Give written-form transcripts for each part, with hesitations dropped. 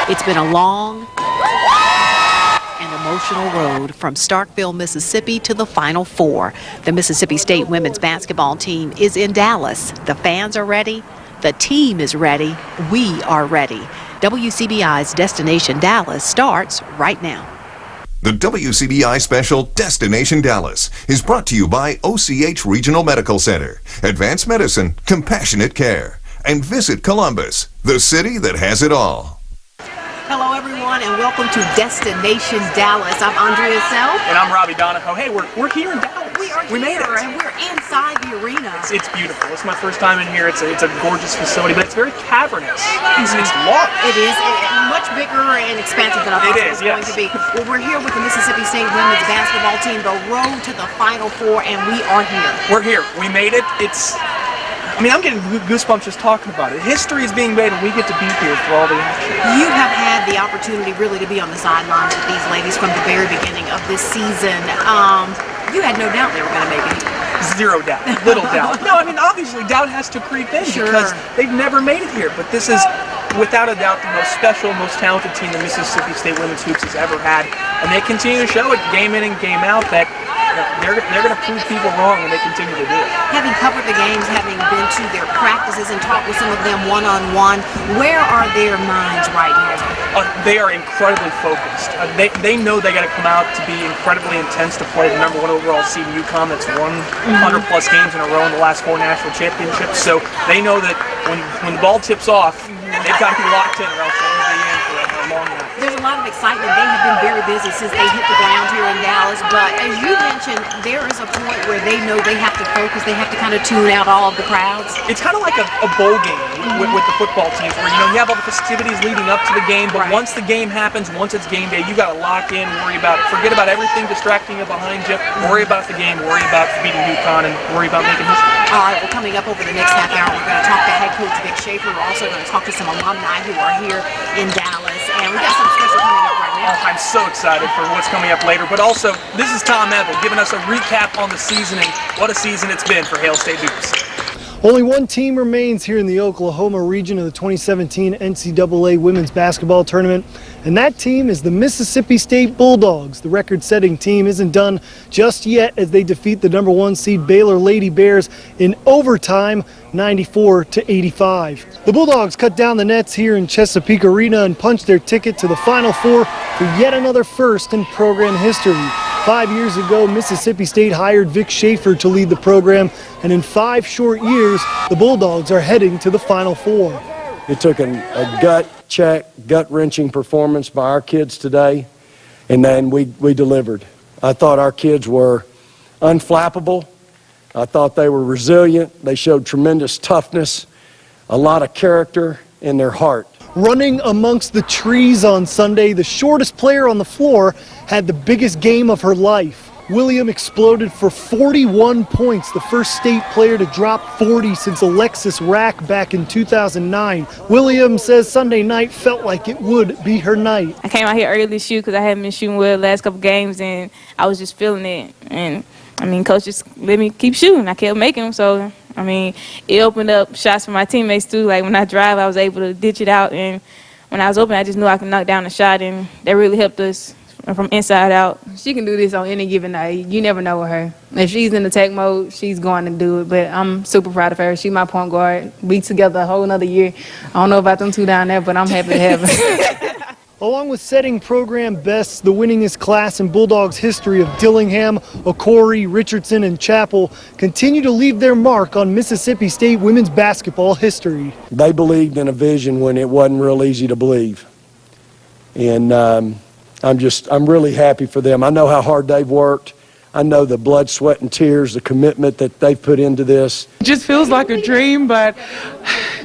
It's been a long and emotional road from Starkville, Mississippi to the Final Four. The Mississippi State women's basketball team is in Dallas. The fans are ready. The team is ready. We are ready. WCBI's Destination Dallas starts right now. The WCBI special Destination Dallas is brought to you by OCH Regional Medical Center, Advanced Medicine, Compassionate Care, and Visit Columbus, the city that has it all. Hello, everyone, and welcome to Destination Dallas. I'm Aundrea. And I'm Robby, Donoho. Hey, we're here in Dallas. We made it. And we're inside the arena. It's beautiful. It's my first time in here. It's a gorgeous facility, but it's very cavernous. It's large. It is. Much bigger and expansive than I thought it was going to be. Well, we're here with the Mississippi State women's basketball team, the road to the Final Four, and we are here. We're here. We made it. I'm getting goosebumps just talking about it. History is being made, and we get to be here for all the action. You have had the opportunity really to be on the sidelines with these ladies from the very beginning of this season. You had no doubt they were going to make it. Zero doubt. Little doubt. No, obviously doubt has to creep in because they've never made it here. But this is, without a doubt, the most special, most talented team the Mississippi State women's hoops has ever had. And they continue to show it game in and game out that they're going to prove people wrong, and they continue to do it. Having covered the games, having been to their practices and talked with some of them one-on-one, where are their minds right now? They are incredibly focused. They know they got to come out to be incredibly intense to play the #1 overall seed in UConn that's won 100-plus games in a row in the last 4 national championships. So they know that when the ball tips off, they've got to be locked in, or else they'll be in for a long night. There's a lot of excitement. They have been very busy since they hit the ground here in Dallas. But as you mentioned, there is a point where they know they have to focus. They have to kind of tune out all of the crowds. It's kind of like a bowl game with the football teams, where you have all the festivities leading up to the game, but once the game happens, once it's game day, you got to lock in, forget about everything distracting you behind you, worry about the game, worry about beating UConn, and worry about making history. All right, well, coming up over the next half hour, we're going to talk to head coach Vic Schaefer. We're also going to talk to some alumni who are here in Dallas, and we got some special coming up right now. I'm so excited for what's coming up later, but also, this is Tom Evell giving us a recap on the season, and what a season it's been for Hail State Hoops. Only one team remains here in the Oklahoma region of the 2017 NCAA Women's Basketball Tournament, and that team is the Mississippi State Bulldogs. The record-setting team isn't done just yet as they defeat the #1 seed Baylor Lady Bears in overtime, 94-85. The Bulldogs cut down the nets here in Chesapeake Arena and punched their ticket to the Final Four for yet another first in program history. 5 years ago, Mississippi State hired Vic Schaefer to lead the program, and in 5 short years, the Bulldogs are heading to the Final Four. It took a gut-check, gut-wrenching performance by our kids today, and then we delivered. I thought our kids were unflappable. I thought they were resilient. They showed tremendous toughness, a lot of character in their heart. Running amongst the trees on Sunday, the shortest player on the floor had the biggest game of her life. William exploded for 41 points, the first state player to drop 40 since Alexis Rack back in 2009. William says Sunday night felt like it would be her night. I came out here early to shoot because I hadn't been shooting well the last couple games, and I was just feeling it. And coach just let me keep shooting. I kept making them, so it opened up shots for my teammates too. Like when I drive, I was able to ditch it out, and when I was open, I just knew I could knock down a shot, and that really helped us from inside out. She can do this on any given night. You never know with her. If she's in attack mode, she's going to do it. But I'm super proud of her. She's my point guard. We together a whole another year. I don't know about them two down there, but I'm happy to have her. Along with setting program bests, the winningest class in Bulldogs history of Dillingham, Okori, Richardson, and Chapel continue to leave their mark on Mississippi State women's basketball history. They believed in a vision when it wasn't real easy to believe. And I'm really happy for them. I know how hard they've worked. I know the blood, sweat, and tears, the commitment that they've put into this. It just feels like a dream, but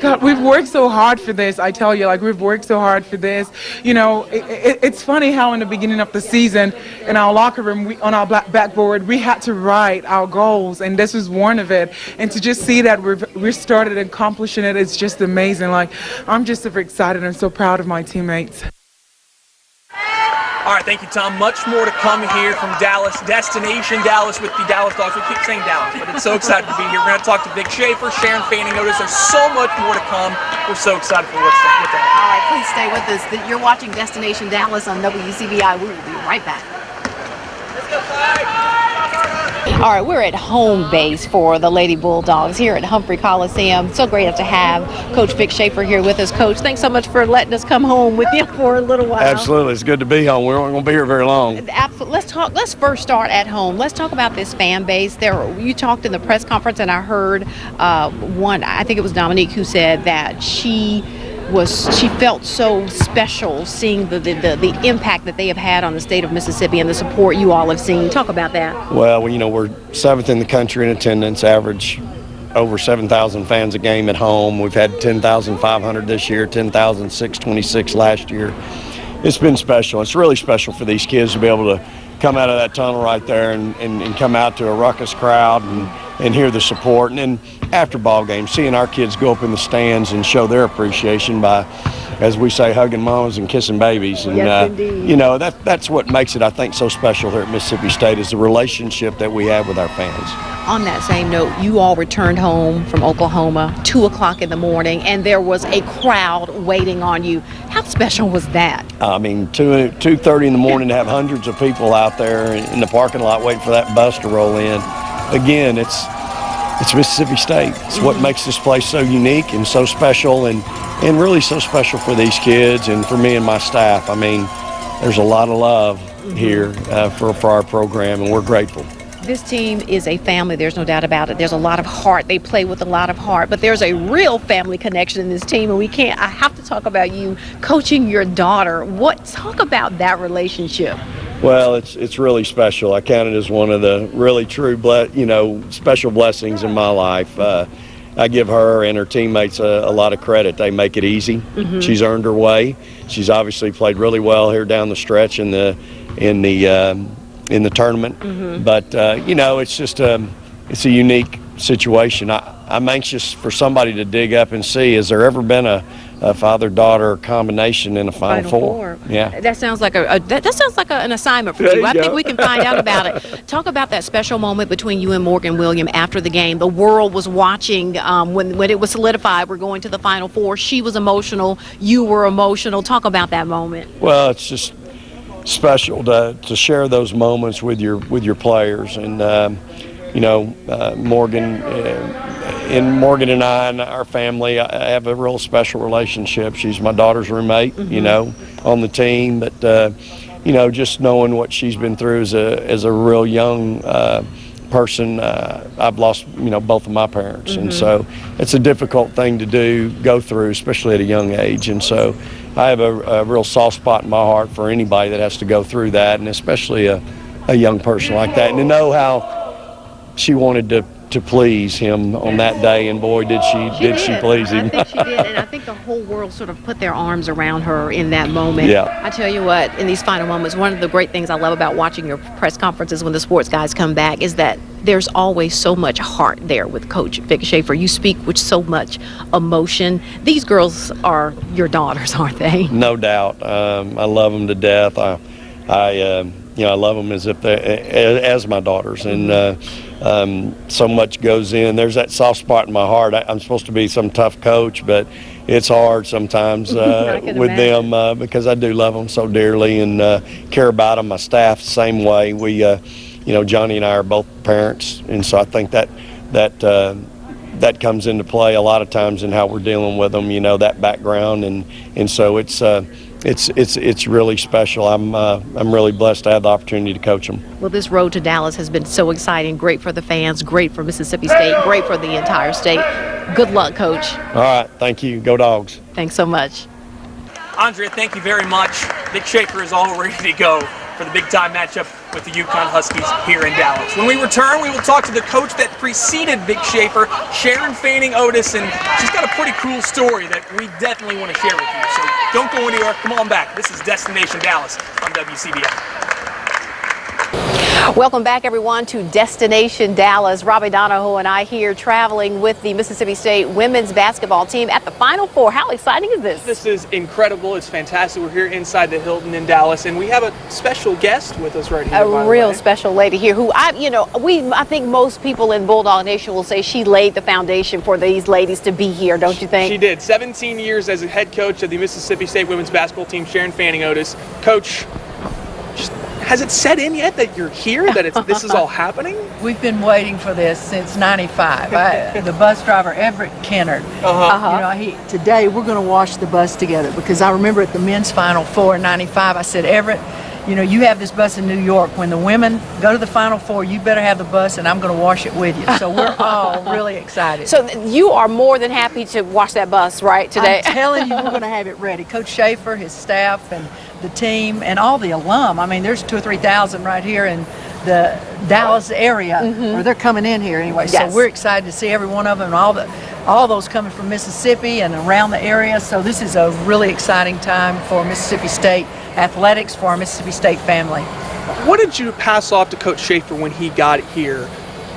God, we've worked so hard for this. I tell you, we've worked so hard for this. It's funny how in the beginning of the season, in our locker room, on our backboard, we had to write our goals, and this was one of it. And to just see that we started accomplishing it, it's just amazing. I'm just super excited and so proud of my teammates. All right, thank you, Tom. Much more to come here from Dallas, Destination Dallas with the Dallas Dogs. We keep saying Dallas, but it's so excited to be here. We're going to talk to Vic Schaefer, Sharon Fanning Otis. There's so much more to come. We're so excited for what's ahead. All right, please stay with us. You're watching Destination Dallas on WCBI. We will be right back. All right, we're at home base for the Lady Bulldogs here at Humphrey Coliseum. So great to have Coach Vic Schaefer here with us. Coach, thanks so much for letting us come home with you for a little while. Absolutely. It's good to be home. We're not going to be here very long. Absolutely. Let's first start at home. Let's talk about this fan base. You talked in the press conference, and I heard I think it was Dominique, who said that she felt so special seeing the impact that they have had on the state of Mississippi and the support you all have seen. Talk about that. Well, we're 7th in the country in attendance, average over 7,000 fans a game at home. We've had 10,500 this year, 10,626 last year. It's been special. It's really special for these kids to be able to come out of that tunnel right there and come out to a ruckus crowd and hear the support. And then after ball games, seeing our kids go up in the stands and show their appreciation by, as we say, hugging mamas and kissing babies. And, yes, indeed. That's what makes it, I think, so special here at Mississippi State, is the relationship that we have with our fans. On that same note, you all returned home from Oklahoma 2 o'clock in the morning, and there was a crowd waiting on you. How special was that? 2:30 in the morning to have hundreds of people out there in the parking lot waiting for that bus to roll in. Again, it's Mississippi State. It's what makes this place so unique and so special, and really so special for these kids and for me and my staff. There's a lot of love here for our program, and we're grateful. This team is a family, there's no doubt about it. There's a lot of heart. They play with a lot of heart, but there's a real family connection in this team, and I have to talk about you coaching your daughter. Talk about that relationship. Well, it's really special. I count it as one of the really true, special blessings in my life. I give her and her teammates a lot of credit. They make it easy. Mm-hmm. She's earned her way. She's obviously played really well here down the stretch in the tournament. Mm-hmm. But it's a unique situation. I'm anxious for somebody to dig up and see, has there ever been a father-daughter combination in a Final Four? Yeah. That sounds like an assignment for you. I think we can find out about it. Talk about that special moment between you and Morgan William after the game. The world was watching when it was solidified. We're going to the Final Four. She was emotional. You were emotional. Talk about that moment. Well, it's just special to share those moments with your players, and Morgan and I and our family have a real special relationship. She's my daughter's roommate, mm-hmm. On the team, but just knowing what she's been through as a real young person. I've lost both of my parents, mm-hmm. and so it's a difficult thing to go through, especially at a young age, and so I have a real soft spot in my heart for anybody that has to go through that, and especially a young person like that. And to know how she wanted to please him on that day, and boy, did she please him. I think she did, and I think the whole world sort of put their arms around her in that moment. Yeah. I tell you what, in these final moments, one of the great things I love about watching your press conferences when the sports guys come back is that there's always so much heart there with Coach Vic Schaefer. You speak with so much emotion. These girls are your daughters, aren't they? No doubt. I love them to death. I love them as if as my daughters, and so much goes in. There's that soft spot in my heart. I'm supposed to be some tough coach, but it's hard sometimes with them because I do love them so dearly and care about them. My staff the same way. We, Johnny and I are both parents, and so I think that comes into play a lot of times in how we're dealing with them. That background, and so it's really special. I'm really blessed to have the opportunity to coach them. Well, this road to Dallas has been so exciting. Great for the fans, great for Mississippi State, great for the entire state. Good luck, Coach. All right, thank you. Go Dogs. Thanks so much. Aundrea, thank you very much. Vic Schaefer is all ready to go for the big-time matchup with the UConn Huskies here in Dallas. When we return, we will talk to the coach that preceded Vic Schaefer, Sharon Fanning Otis, and she's got a pretty cool story that we definitely want to share with you. So don't go anywhere. Come on back. This is Destination Dallas on WCBI. Welcome back, everyone, to Destination Dallas. Robby, Donoho, and I here traveling with the Mississippi State women's basketball team at the Final Four. How exciting is this? This is incredible. It's fantastic. We're here inside the Hilton in Dallas, and we have a special guest with us right here. A real special lady here who I think most people in Bulldog Nation will say she laid the foundation for these ladies to be here, don't you think? She did. 17 years as a head coach of the Mississippi State women's basketball team. Sharon Fanning Otis. Coach, has it set in yet that you're here, that this is all happening? We've been waiting for this since '95. The bus driver, Everett Kennard, today we're going to wash the bus together, because I remember at the men's Final Four in '95, I said, Everett, you have this bus in New York. When the women go to the Final Four, you better have the bus, and I'm going to wash it with you. So we're all really excited. So you are more than happy to wash that bus, right, today? I'm telling you, we're going to have it ready. Coach Schaefer, his staff, and the team, and all the alum. I mean, there's 2,000 or 3,000 right here in the Dallas area, or they're coming in here anyway. Yes. So we're excited to see every one of them, and all those coming from Mississippi and around the area. So this is a really exciting time for Mississippi State athletics, for our Mississippi State family. What did you pass off to Coach Schaefer when he got here?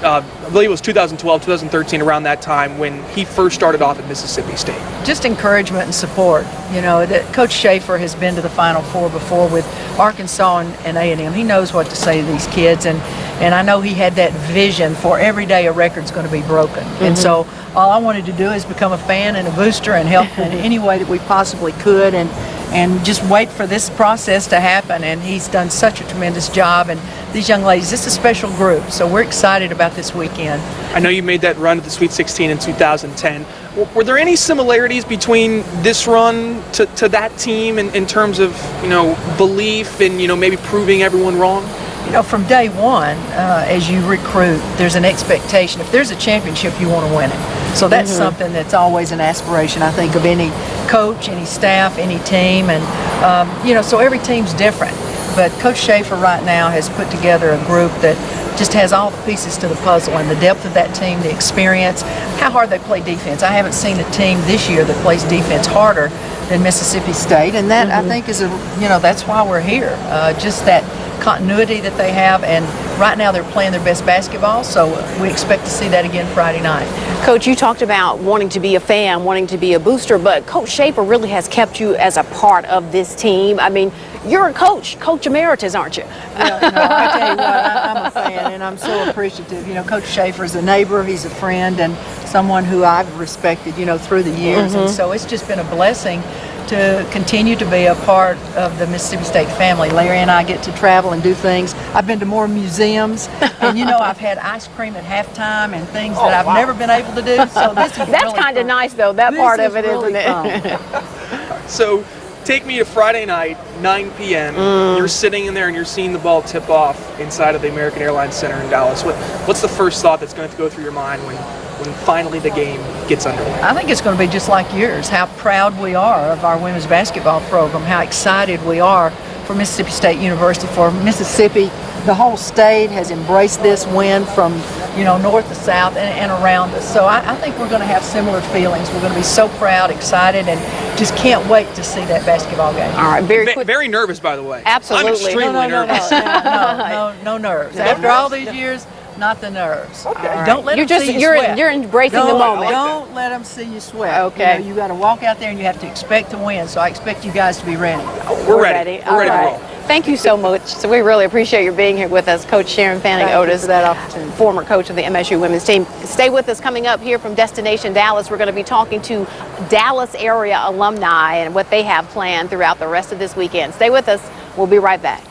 I believe it was 2012, 2013, around that time when he first started off at Mississippi State. Just encouragement and support. Coach Schaefer has been to the Final Four before with Arkansas and A&M. He knows what to say to these kids, and I know he had that vision for every day a record's going to be broken. And so all I wanted to do is become a fan and a booster and help in any way that we possibly could, and just wait for this process to happen. And he's done such a tremendous job, and these young ladies, this is a special group, so we're excited about this weekend. I know you made that run to the Sweet 16 in 2010. Were there any similarities between this run to that team in terms of belief and maybe proving everyone wrong? From day one, as you recruit, there's an expectation. If there's a championship, you want to win it. So that's something that's always an aspiration, I think, of any coach, any staff, any team. And, so every team's different. But Coach Schaefer right now has put together a group that just has all the pieces to the puzzle, and the depth of that team, the experience, how hard they play defense. I haven't seen a team this year that plays defense harder than Mississippi State, and that I think is that's why we're here. Just that continuity that they have, and right now they're playing their best basketball, so we expect to see that again Friday night. Coach, you talked about wanting to be a fan, wanting to be a booster, but Coach Schaefer really has kept you as a part of this team. I mean, you're a coach emeritus, aren't you? I tell you what, I'm a fan, and I'm so appreciative. Coach Schaefer is a neighbor, he's a friend, and someone who I've respected, through the years, and so it's just been a blessing to continue to be a part of the Mississippi State family. Larry and I get to travel and do things. I've been to more museums, and I've had ice cream at halftime and things that I've never been able to do. So this is that's kind of nice, though. That part of it, really isn't it? So take me to Friday night, 9 p.m. You're sitting in there and you're seeing the ball tip off inside of the American Airlines Center in Dallas. What's the first thought that's going to go through your mind when finally the game gets underway? I think it's going to be just like yours, how proud we are of our women's basketball program, how excited we are for Mississippi State University, for Mississippi. The whole state has embraced this win from north to south and around us. So I think we're going to have similar feelings. We're going to be so proud, excited, and just can't wait to see that basketball game. All right, very nervous, by the way. Absolutely. I'm extremely nervous. No nerves. After all these years, not the nerves. Okay. Don't let them see you sweat. You're embracing the moment. Don't let them see you sweat. Okay. You got to walk out there and you have to expect to win. So I expect you guys to be ready. We're ready. We're ready to roll. Thank you so much. So we really appreciate you being here with us, Coach Sharon Fanning Otis, for that opportunity. Former coach of the MSU women's team. Stay with us. Coming up here from Destination Dallas, we're going to be talking to Dallas area alumni and what they have planned throughout the rest of this weekend. Stay with us. We'll be right back.